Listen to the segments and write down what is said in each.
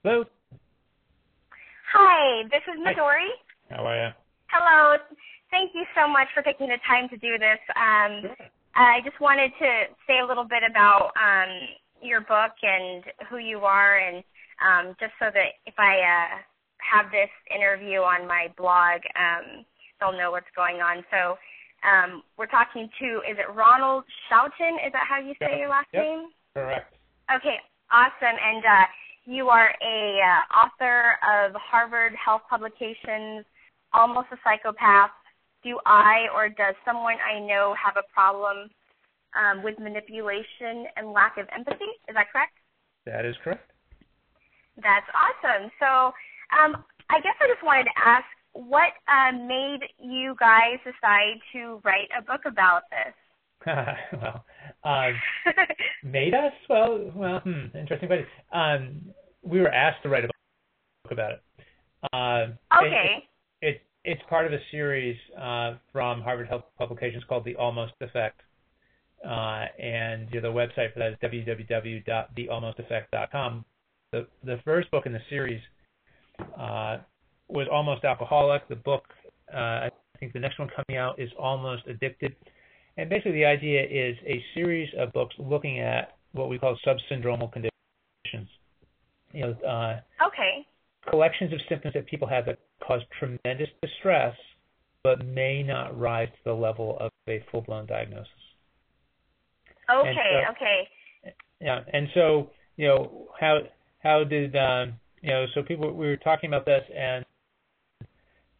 Hello. Hi, this is Hi. Midori. How are you? Hello. Thank you so much for taking the time to do this. Sure. I just wanted to say a little bit about your book and who you are, and just so that if I have this interview on my blog, they'll know what's going on. So we're talking to, is it Ronald Schouten? Is that how you say your last name? Correct. Okay, awesome. And you are a author of Harvard Health Publications, Almost a Psychopath. Do I or does someone I know have a problem with manipulation and lack of empathy? Is that correct? That is correct. That's awesome. So I guess I just wanted to ask, what made you guys decide to write a book about this? Well, made us? Well, interesting question. We were asked to write a book about it. Okay. It's part of a series from Harvard Health Publications called The Almost Effect. And the website for that is www.thealmosteffect.com. The first book in the series was Almost Alcoholic. The book, I think the next one coming out is Almost Addicted. And basically the idea is a series of books looking at what we call subsyndromal conditions. Okay. Collections of symptoms that people have that cause tremendous distress but may not rise to the level of a full-blown diagnosis. Okay. Yeah, and so, how did, so people, we were talking about this, and,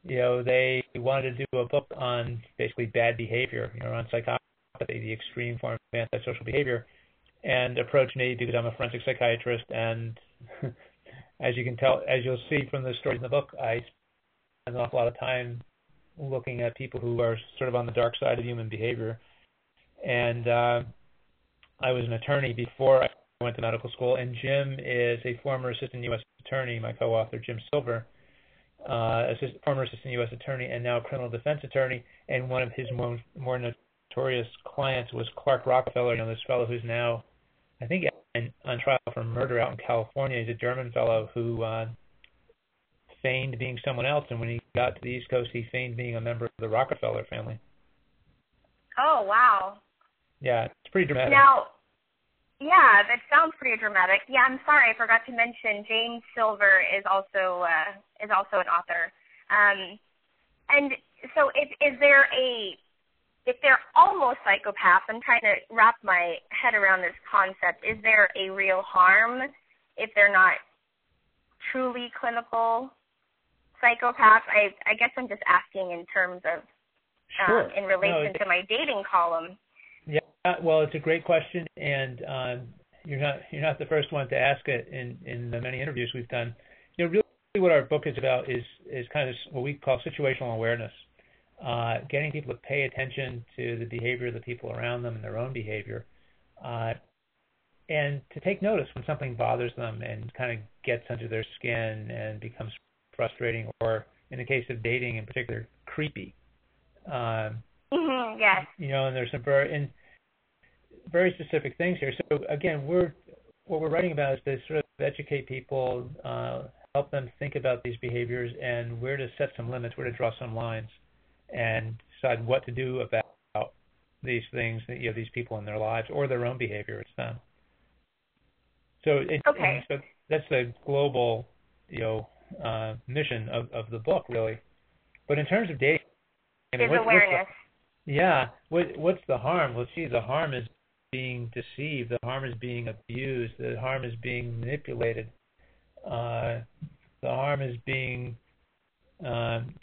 they wanted to do a book on basically bad behavior, on psychopathy, the extreme form of antisocial behavior, and approached me because I'm a forensic psychiatrist, and as you can tell, as you'll see from the stories in the book, I spend an awful lot of time looking at people who are sort of on the dark side of human behavior. And I was an attorney before I went to medical school, and Jim is a former assistant U.S. attorney, my co-author, Jim Silver, former assistant U.S. attorney and now criminal defense attorney, and one of his more notorious clients was Clark Rockefeller, this fellow who's now, I think, on trial for murder out in California. He's a German fellow who feigned being someone else, and when he got to the East Coast, he feigned being a member of the Rockefeller family. Oh, wow. Yeah, it's pretty dramatic. Now, yeah, that sounds pretty dramatic. Yeah, I'm sorry, I forgot to mention James Silver is also an author. And so, if they're almost psychopaths, I'm trying to wrap my head around this concept. Is there a real harm if they're not truly clinical psychopaths? I guess I'm just asking in terms of Sure. in relation to my dating column. Yeah, well, it's a great question, and you're not the first one to ask it in the many interviews we've done. Really what our book is about is kind of what we call situational awareness, getting people to pay attention to the behavior of the people around them and their own behavior, and to take notice when something bothers them and kind of gets under their skin and becomes frustrating, or in the case of dating in particular, creepy. Yes. And there's some very specific things here. So again, what we're writing about is to sort of educate people, help them think about these behaviors and where to set some limits, where to draw some lines, and decide what to do about these things, these people in their lives or their own behavior itself. So so that's the global, mission of the book, really. But in terms of dating, awareness. What's the harm? Well, the harm is being deceived. The harm is being abused. The harm is being manipulated. The harm is being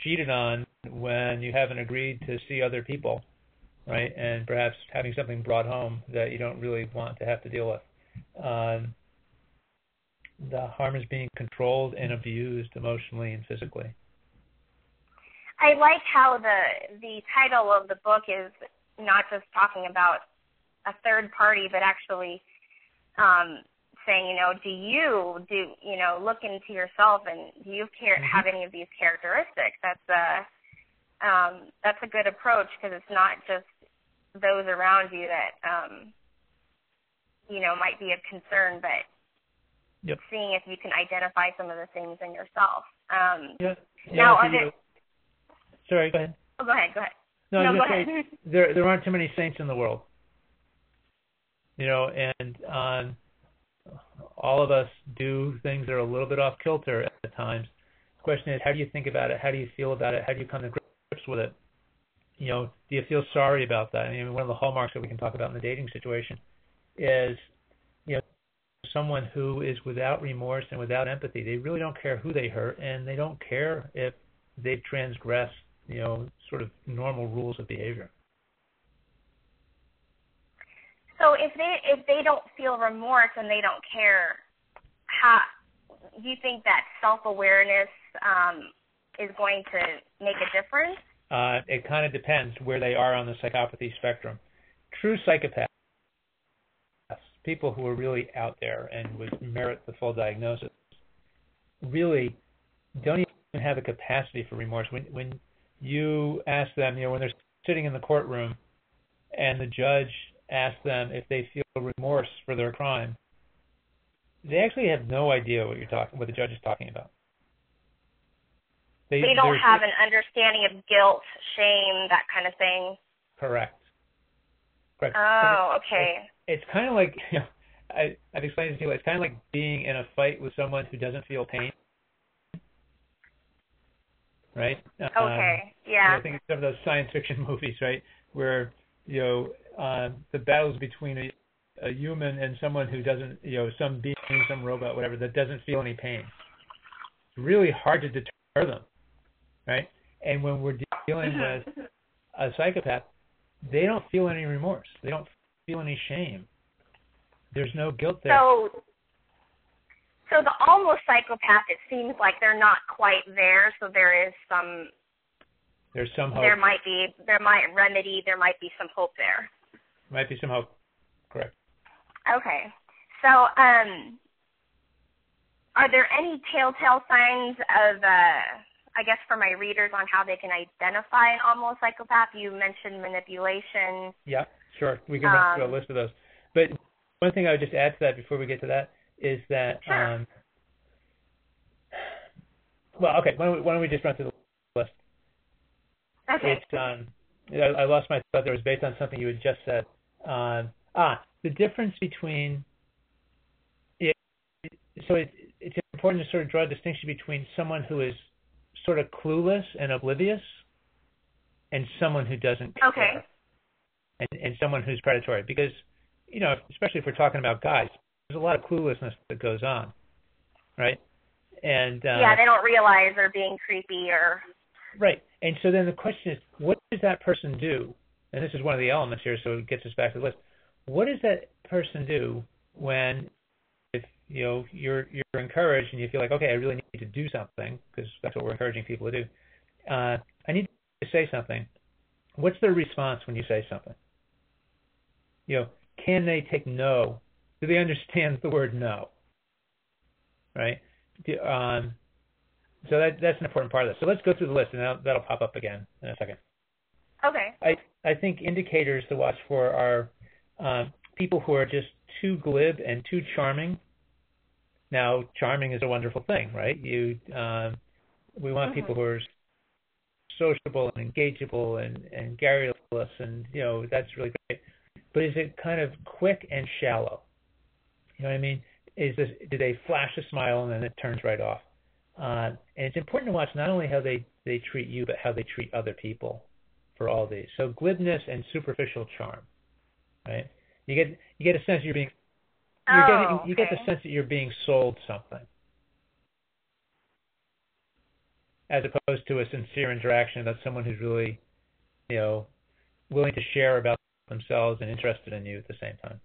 cheated on when you haven't agreed to see other people, right? And perhaps having something brought home that you don't really want to have to deal with. The harm is being controlled and abused emotionally and physically. I like how the title of the book is not just talking about a third party, but actually saying, do you look into yourself, and do you have any of these characteristics? That's a good approach, because it's not just those around you that might be of concern, but Yep. seeing if you can identify some of the things in yourself. Yeah. Now, Sorry, go ahead. Oh, go ahead. No, go ahead. There aren't too many saints in the world. And all of us do things that are a little bit off kilter at times. The question is, how do you think about it? How do you feel about it? How do you come to grips with it? Do you feel sorry about that? I mean, one of the hallmarks that we can talk about in the dating situation is, someone who is without remorse and without empathy. They really don't care who they hurt, and they don't care if they've transgressed, sort of normal rules of behavior. So if they don't feel remorse and they don't care, how do you think that self-awareness is going to make a difference? It kind of depends where they are on the psychopathy spectrum. True psychopaths, people who are really out there and would merit the full diagnosis, really don't even have a capacity for remorse. When you ask them, when they're sitting in the courtroom and the judge asks them if they feel remorse for their crime, they actually have no idea what the judge is talking about. They don't have an understanding of guilt, shame, that kind of thing. Correct. Oh, okay. It's kind of like, I've explained it to you, it's kind of like being in a fight with someone who doesn't feel pain. Right? Okay, yeah. I think of some of those science fiction movies, right, where, the battles between a human and someone who doesn't, some being, some robot, whatever, that doesn't feel any pain. It's really hard to deter them, right? And when we're dealing with a psychopath, they don't feel any remorse. They don't feel any shame. There's no guilt there. So the almost psychopath, it seems like they're not quite there. So there's some hope. There might remedy. There might be some hope there. Might be some hope. Correct. Okay. So, are there any telltale signs of, I guess, for my readers on how they can identify an almost psychopath? You mentioned manipulation. Yeah, sure. We can run through a list of those. But one thing I would just add to that before we get to that is that, sure. Well, okay, why don't we just run through the list? Okay. It's, I lost my thought there. It was based on something you had just said. The difference between, so it's important to sort of draw a distinction between someone who is sort of clueless and oblivious and someone who doesn't care. Okay. And someone who's predatory. Because, especially if we're talking about guys, there's a lot of cluelessness that goes on, right? And yeah, they don't realize they're being creepy or... Right. And so then the question is, what does that person do? And this is one of the elements here, so it gets us back to the list. What does that person do when, if you're encouraged and you feel like, okay, I really need to do something, because that's what we're encouraging people to do. I need to say something. What's their response when you say something? Can they take no? Do they understand the word no? Right? So that's an important part of this. So let's go through the list, and that'll pop up again in a second. Okay. I think indicators to watch for are people who are just too glib and too charming. Now, charming is a wonderful thing, right? We want people who are sociable and engageable and garrulous, and that's really great. But is it kind of quick and shallow? You know what I mean? Do they flash a smile and then it turns right off? And it's important to watch not only how they treat you, but how they treat other people for all these. So glibness and superficial charm, right? You get a sense you're being you get the sense that you're being sold something, as opposed to a sincere interaction about someone who's really, willing to share about themselves and interested in you at the same time.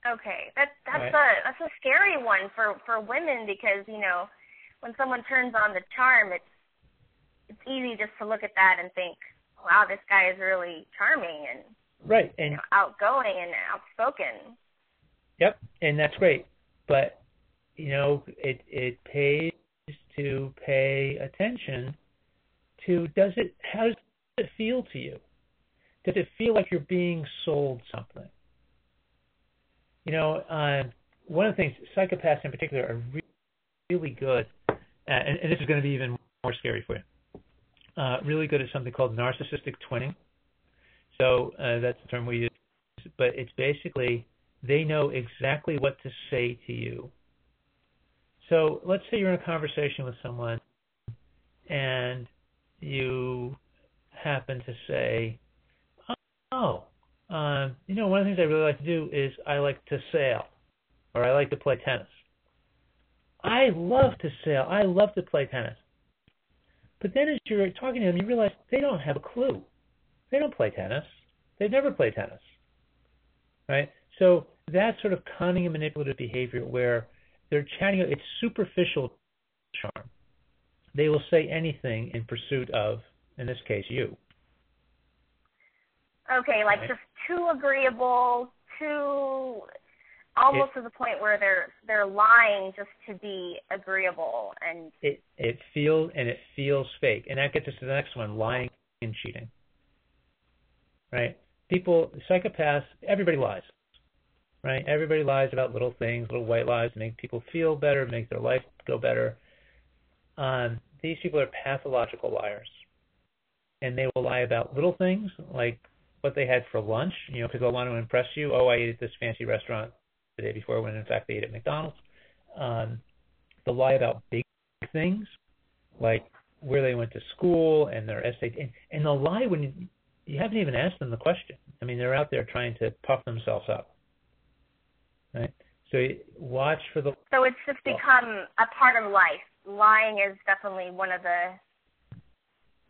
Okay, that's right. a scary one for women, because when someone turns on the charm, it's easy just to look at that and think, wow, this guy is really charming and right and outgoing and outspoken. Yep, and that's great, but it pays to pay attention to how does it feel to you? Does it feel like you're being sold something? one of the things, psychopaths in particular are really good, and this is going to be even more scary for you, really good at something called narcissistic twinning. So that's the term we use, but it's basically they know exactly what to say to you. So let's say you're in a conversation with someone and you happen to say, oh, one of the things I really like to do is I like to sail, or I like to play tennis. I love to sail. I love to play tennis. But then as you're talking to them, you realize they don't have a clue. They don't play tennis. They've never played tennis, right? So that's sort of cunning and manipulative behavior where they're chatting. It's superficial charm. They will say anything in pursuit of, in this case, you. Okay, like right. Just too agreeable, too almost to the point where they're lying just to be agreeable, and it feels fake, and that gets us to the next one: lying and cheating. Right? People, psychopaths, everybody lies. Right? Everybody lies about little things, little white lies, to make people feel better, make their life go better. These people are pathological liars, and they will lie about little things like what they had for lunch, because they'll want to impress you. Oh, I ate at this fancy restaurant the day before, when in fact they ate at McDonald's. They'll lie about big things, like where they went to school and their SAT, and they'll lie when you haven't even asked them the question. I mean, they're out there trying to puff themselves up. Right? So watch for the... So it's just become a part of life. Lying is definitely one of the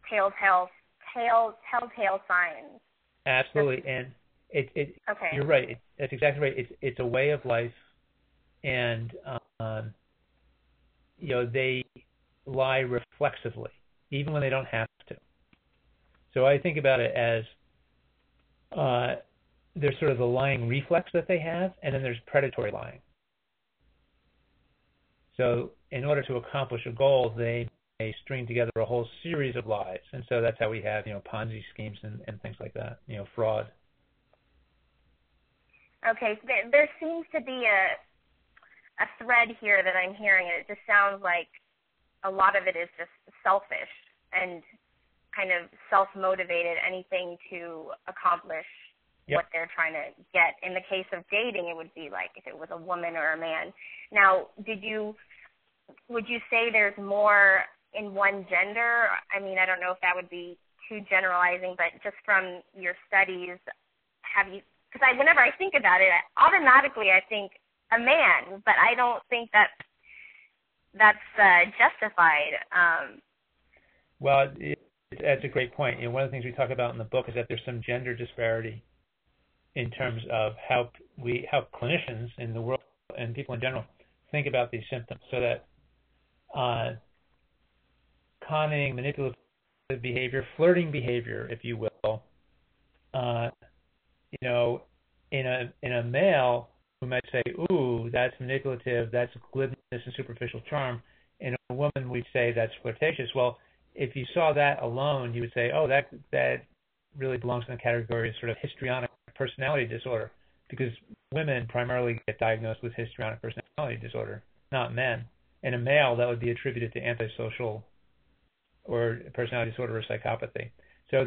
telltale signs. Absolutely, and okay. You're right. That's exactly right. It's a way of life, and they lie reflexively, even when they don't have to. So I think about it as there's sort of the lying reflex that they have, and then there's predatory lying. So in order to accomplish a goal, they may string together a whole series of lies, and so that's how we have Ponzi schemes and things like that, fraud. Okay, there seems to be a thread here that I'm hearing. It just sounds like a lot of it is just selfish and kind of self-motivated, anything to accomplish what they're trying to get. In the case of dating, it would be like if it was a woman or a man. Now, would you say there's more in one gender? I mean, I don't know if that would be too generalizing, but just from your studies, because whenever I think about it, automatically I think a man, but I don't think that's justified. Well, that's a great point. One of the things we talk about in the book is that there's some gender disparity in terms of how clinicians in the world and people in general think about these symptoms, so that conning, manipulative behavior, flirting behavior, if you will, in a male who might say, ooh, that's manipulative, that's glibness and superficial charm. In a woman, we'd say that's flirtatious. Well, if you saw that alone, you would say, oh, that really belongs in the category of sort of histrionic personality disorder, because women primarily get diagnosed with histrionic personality disorder, not men. In a male, that would be attributed to antisocial or personality disorder or psychopathy. So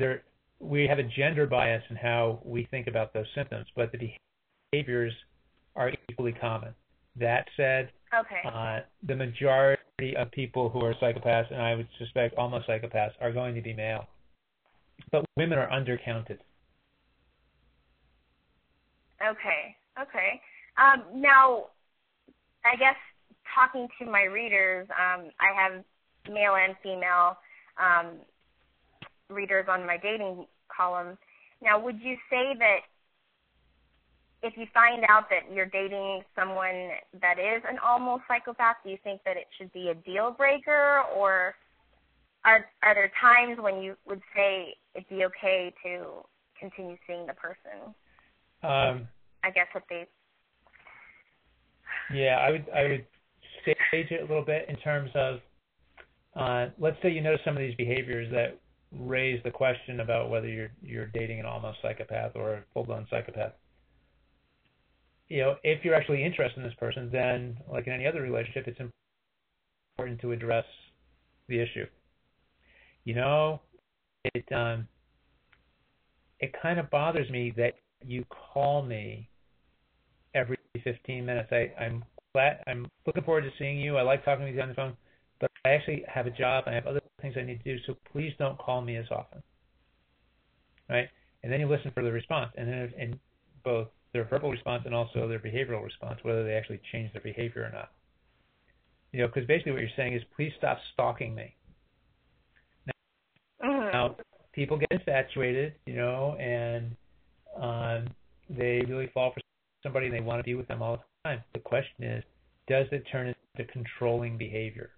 we have a gender bias in how we think about those symptoms, but the behaviors are equally common. That said, the majority of people who are psychopaths, and I would suspect almost psychopaths, are going to be male. But women are undercounted. Okay. Now, I guess talking to my readers, I have male and female readers on my dating column. Now, would you say that if you find out that you're dating someone that is an almost psychopath, do you think that it should be a deal breaker, or are there times when you would say it'd be okay to continue seeing the person? I guess what they... Yeah, I would stage it a little bit in terms of, let's say you notice some of these behaviors that raise the question about whether you're dating an almost psychopath or a full-blown psychopath. if you're actually interested in this person, then like in any other relationship, it's important to address the issue. It it kind of bothers me that you call me every 15 minutes. I'm looking forward to seeing you. I like talking with you on the phone, but I actually have a job. I have other things I need to do, so please don't call me as often, right? And then you listen for the response, and then in both their verbal response and also their behavioral response, whether they actually change their behavior or not. Because basically what you're saying is, please stop stalking me. Now people get infatuated, and they really fall for somebody and they want to be with them all the time. The question is, does it turn into controlling behavior?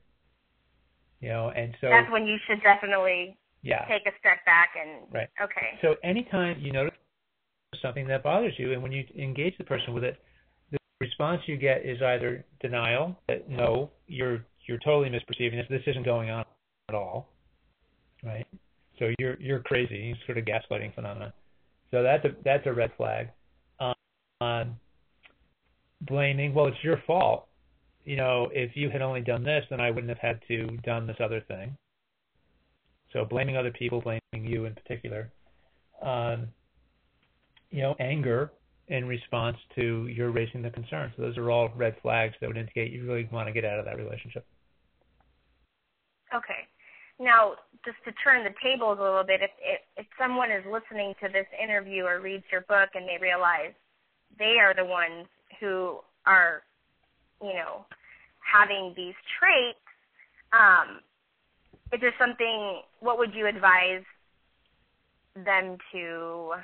And so that's when you should definitely take a step back and right. Okay. So anytime you notice something that bothers you, and when you engage the person with it, the response you get is either denial, that no, you're totally misperceiving this. This isn't going on at all, right? So you're crazy, sort of gaslighting phenomenon. So that's a red flag. Blaming, well, it's your fault. If you had only done this, then I wouldn't have had to done this other thing. So blaming other people, blaming you in particular. Anger in response to your raising the concern. So those are all red flags that would indicate you really want to get out of that relationship. Okay. Now, just to turn the tables a little bit, if someone is listening to this interview or reads your book and they realize they are the ones who are, having these traits, is there something, what would you advise them to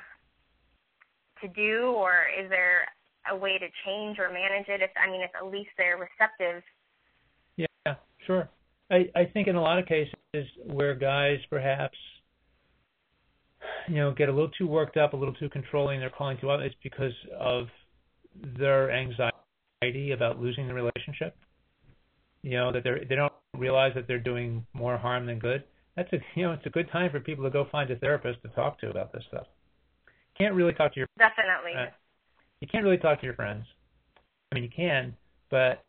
do, or is there a way to change or manage it if at least they're receptive? Yeah, sure. I think in a lot of cases where guys perhaps, get a little too worked up, a little too controlling, they're calling too out, it's because of their anxiety about losing the relationship. That they don't realize that they're doing more harm than good. It's a good time for people to go find a therapist to talk to about this stuff. Can't really talk to your Definitely. You can't really talk to your friends. You can, but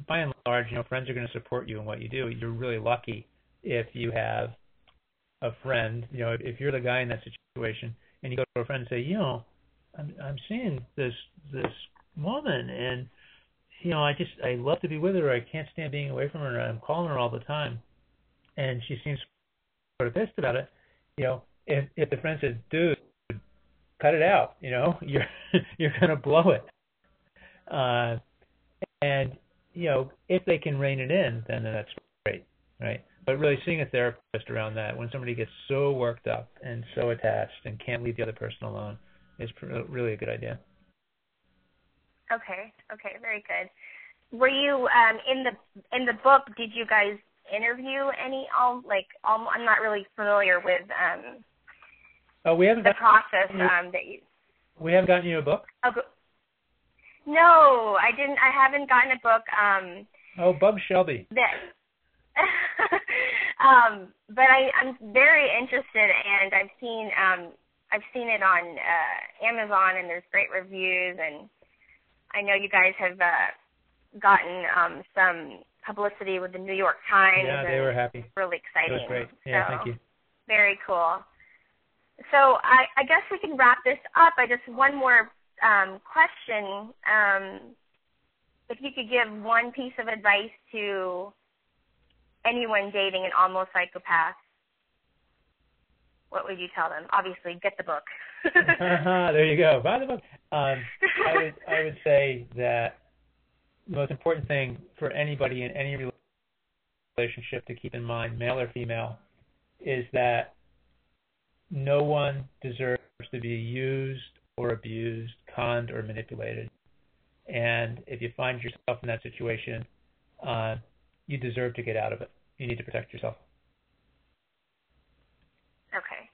by and large, friends are going to support you in what you do. You're really lucky if you have a friend. If you're the guy in that situation and you go to a friend and say, I'm seeing this woman, and I love to be with her. I can't stand being away from her, and I'm calling her all the time, and she seems sort of pissed about it. If the friend says, dude, cut it out, you're going to blow it. And if they can rein it in, then that's great, right? But really seeing a therapist around that, when somebody gets so worked up and so attached and can't leave the other person alone, is really a good idea. Okay, very good. Were you in the book? Did you guys interview any? I'm not really familiar with we haven't the process that you. We haven't gotten you a book. No, I didn't. I haven't gotten a book. Bug Shelby. But I'm very interested, and I've seen it on Amazon, and there's great reviews, and I know you guys have gotten some publicity with the New York Times. Yeah, they were happy. Really exciting. It was great. Yeah, so, thank you. Very cool. So I guess we can wrap this up. I just one more question. If you could give one piece of advice to anyone dating an almost psychopath, what would you tell them? Obviously, get the book. There you go. Buy the book. I would say that the most important thing for anybody in any relationship to keep in mind, male or female, is that no one deserves to be used or abused, conned or manipulated. And if you find yourself in that situation, you deserve to get out of it. You need to protect yourself. Okay.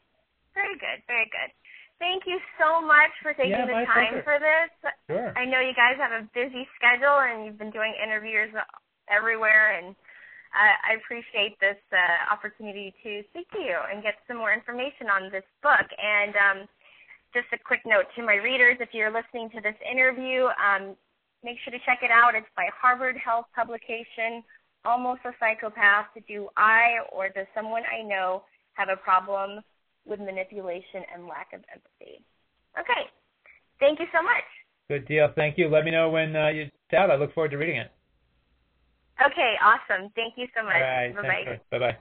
Very good. Very good. Thank you so much for taking the time for this. Sure. I know you guys have a busy schedule and you've been doing interviews everywhere, and I appreciate this opportunity to speak to you and get some more information on this book. And just a quick note to my readers, if you're listening to this interview, make sure to check it out. It's by Harvard Health publication, Almost a Psychopath. Do I or does someone I know have a problem with manipulation and lack of empathy? Okay. Thank you so much. Good deal. Thank you. Let me know when it's out. I look forward to reading it. Okay, awesome. Thank you so much. All right. Bye-bye. Bye-bye.